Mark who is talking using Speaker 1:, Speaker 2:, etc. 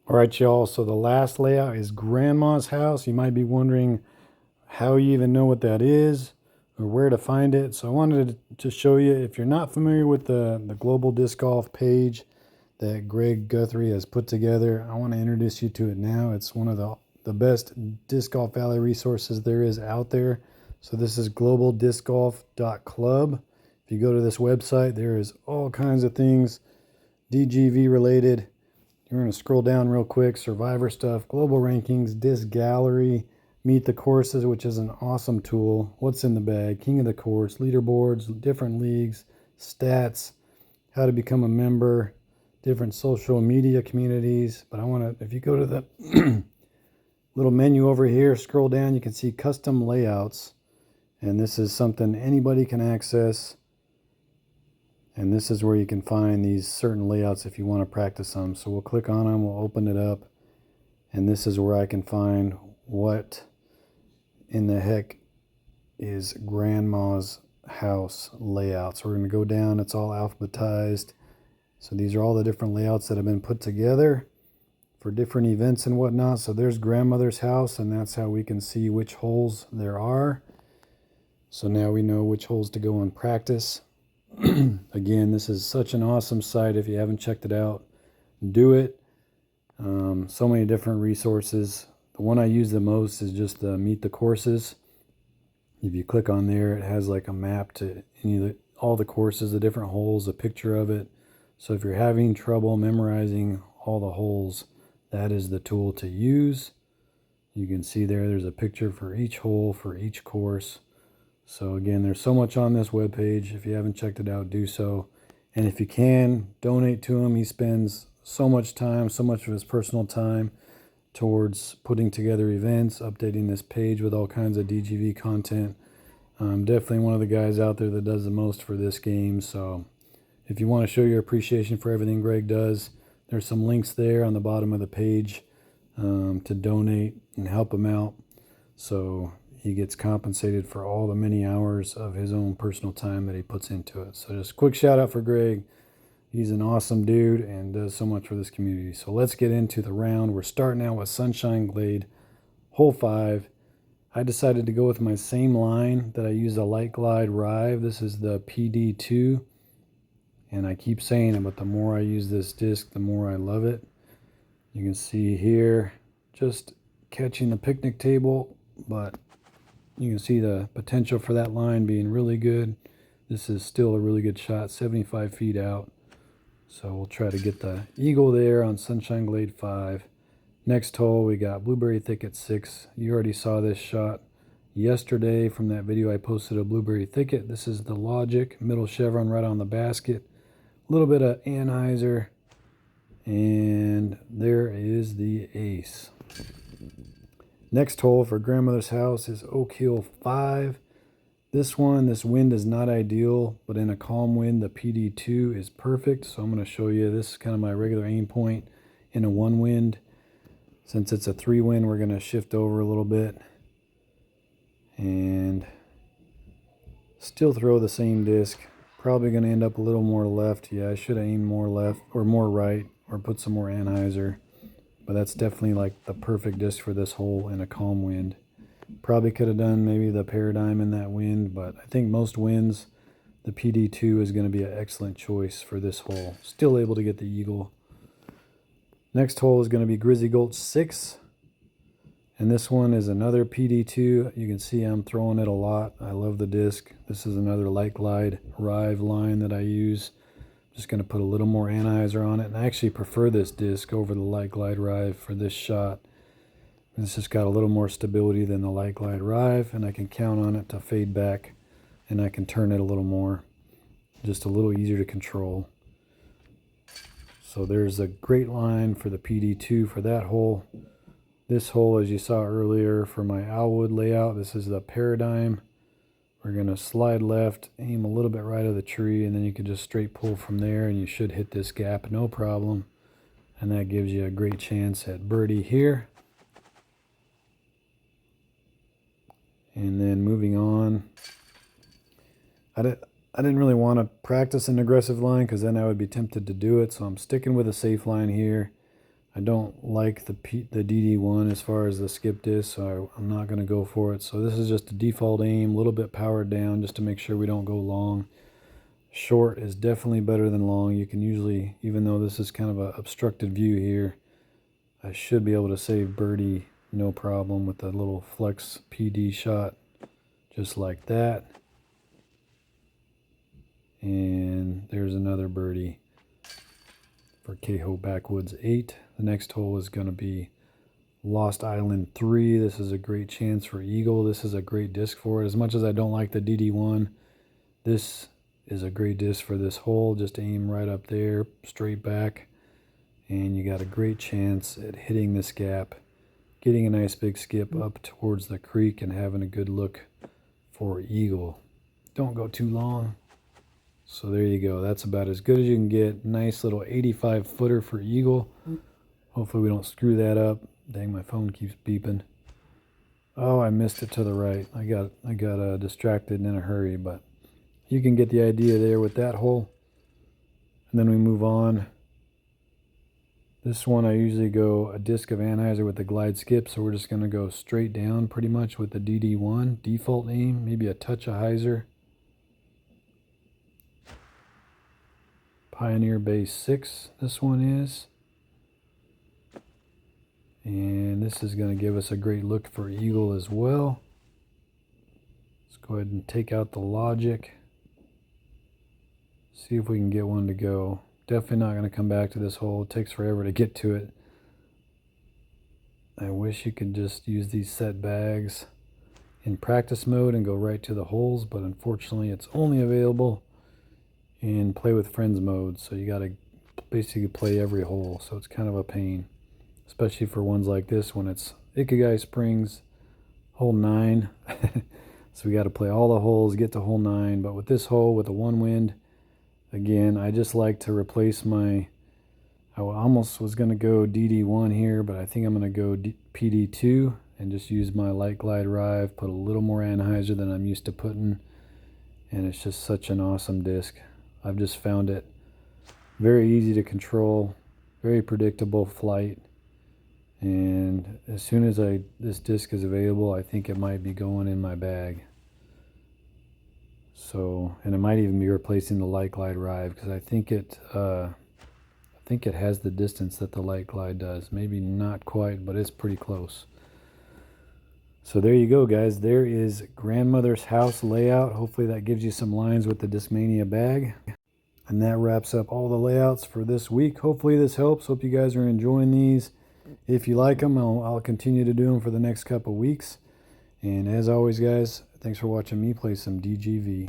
Speaker 1: All right, y'all, so the last layout is Grandma's house. You might be wondering how you even know what that is or where to find it. So I wanted to show you, if you're not familiar with the Global Disc Golf page that Greg Guthrie has put together, I want to introduce you to it now. It's one of the best Disc Golf Valley resources there is out there. So this is globaldiscgolf.club. If you go to this website, there is all kinds of things DGV related. You're going to scroll down real quick. Survivor stuff, global rankings, disc gallery, meet the courses, which is an awesome tool. What's in the bag, king of the course, leaderboards, different leagues, stats, how to become a member, different social media communities. But I want to, if you go to the little menu over here, scroll down, you can see custom layouts. And this is something anybody can access. And this is where you can find these certain layouts if you want to practice them. So we'll click on them, we'll open it up, and this is where I can find what in the heck is Grandma's house layout. So we're going to go down, it's all alphabetized. So these are all the different layouts that have been put together for different events and whatnot. So there's Grandmother's house, and that's how we can see which holes there are. So now we know which holes to go and practice. Again, this is such an awesome site. If you haven't checked it out, do it. So many different resources. The one I use the most is just the meet the courses. If you click on there, it has like a map to all the courses, the different holes, a picture of it. So if you're having trouble memorizing all the holes, that is the tool to use. You can see there's a picture for each hole for each course. So again, there's so much on this webpage. If you haven't checked it out, do so. And if you can, donate to him. He spends so much time, so much of his personal time towards putting together events, updating this page with all kinds of DGV content. Definitely one of the guys out there that does the most for this game. So if you want to show your appreciation for everything Greg does, there's some links there on the bottom of the page to donate and help him out. So he gets compensated for all the many hours of his own personal time that he puts into it. So just a quick shout out for Greg. He's an awesome dude and does so much for this community. So let's get into the round. We're starting out with Sunshine Glade, hole 5. I decided to go with my same line that I use a Light Glide Rive. This is the PD2. And I keep saying it, but the more I use this disc, the more I love it. You can see here, just catching the picnic table, but you can see the potential for that line being really good. This is still a really good shot, 75 feet out. So we'll try to get the eagle there on Sunshine Glade 5. Next hole, we got Blueberry Thicket 6. You already saw this shot yesterday from that video I posted of Blueberry Thicket. This is the Logic, middle chevron right on the basket. A little bit of anhyzer, and there is the ace. Next hole for Grandmother's house is Oak Hill 5. This wind is not ideal, but in a calm wind, the PD2 is perfect. So I'm going to show you, this is kind of my regular aim point in a 1 wind. Since it's a 3 wind, we're going to shift over a little bit and still throw the same disc. Probably going to end up a little more left. Yeah, I should have aimed more left or more right or put some more anhyzer. But that's definitely like the perfect disc for this hole in a calm wind. Probably could have done maybe the Paradigm in that wind, but I think most winds, the PD2 is going to be an excellent choice for this hole. Still able to get the eagle. Next hole is going to be Grizzly Gulch 6. And this one is another PD2. You can see I'm throwing it a lot. I love the disc. This is another Light Glide Rive line that I use. Just going to put a little more anhyzer on it. And I actually prefer this disc over the Light Glide Rive for this shot. It's just got a little more stability than the Light Glide Rive, and I can count on it to fade back, and I can turn it a little more. Just a little easier to control. So there's a great line for the PD2 for that hole. This hole, as you saw earlier, for my Owlwood layout, this is the Paradigm. We're going to slide left, aim a little bit right of the tree, and then you can just straight pull from there, and you should hit this gap no problem. And that gives you a great chance at birdie here. And then moving on, I didn't really want to practice an aggressive line because then I would be tempted to do it. So I'm sticking with a safe line here. I don't like the DD1 as far as the skip disc, so I'm not going to go for it. So this is just a default aim, a little bit powered down just to make sure we don't go long. Short is definitely better than long. You can usually, even though this is kind of a obstructed view here, I should be able to save birdie no problem with a little flex PD shot just like that. And there's another birdie for Kehoe Backwoods 8. The next hole is going to be Lost Island 3. This is a great chance for eagle. This is a great disc for it. As much as I don't like the DD1, this is a great disc for this hole. Just aim right up there, straight back, and you got a great chance at hitting this gap, getting a nice big skip up towards the creek, and having a good look for eagle. Don't go too long. So there you go. That's about as good as you can get. Nice little 85 footer for eagle. Hopefully we don't screw that up. Dang, my phone keeps beeping. Oh, I missed it to the right. I got distracted in a hurry, but you can get the idea there with that hole. And then we move on. This one I usually go a disc of anhyzer with the glide skip, so we're just going to go straight down pretty much with the DD1 default aim, maybe a touch of hyzer. Pioneer Base 6 this one is. And this is going to give us a great look for eagle as well. Let's go ahead and take out the logic. See if we can get one to go. Definitely not going to come back to this hole. It takes forever to get to it. I wish you could just use these set bags in practice mode and go right to the holes, but unfortunately it's only available in play with friends mode, so you got to basically play every hole, so it's kind of a pain, especially for ones like this when it's Ikigai Springs hole 9. So we got to play all the holes, get to hole 9. But with this hole with a one wind, again, I just like to replace my, I almost was going to go DD1 here, but I think I'm going to go PD2 and just use my light glide rive, put a little more anhyzer than I'm used to putting, and it's just such an awesome disc. I've just found it very easy to control, very predictable flight, and as soon as this disc is available, I think it might be going in my bag. So, and it might even be replacing the light glide rive, because I think it has the distance that the light glide does. Maybe not quite, but it's pretty close. So there you go, guys. There is grandmother's house layout. Hopefully that gives you some lines with the Discmania bag. And that wraps up all the layouts for this week. Hopefully this helps. Hope you guys are enjoying these. If you like them, I'll continue to do them for the next couple weeks. And as always, guys, thanks for watching me play some DGV.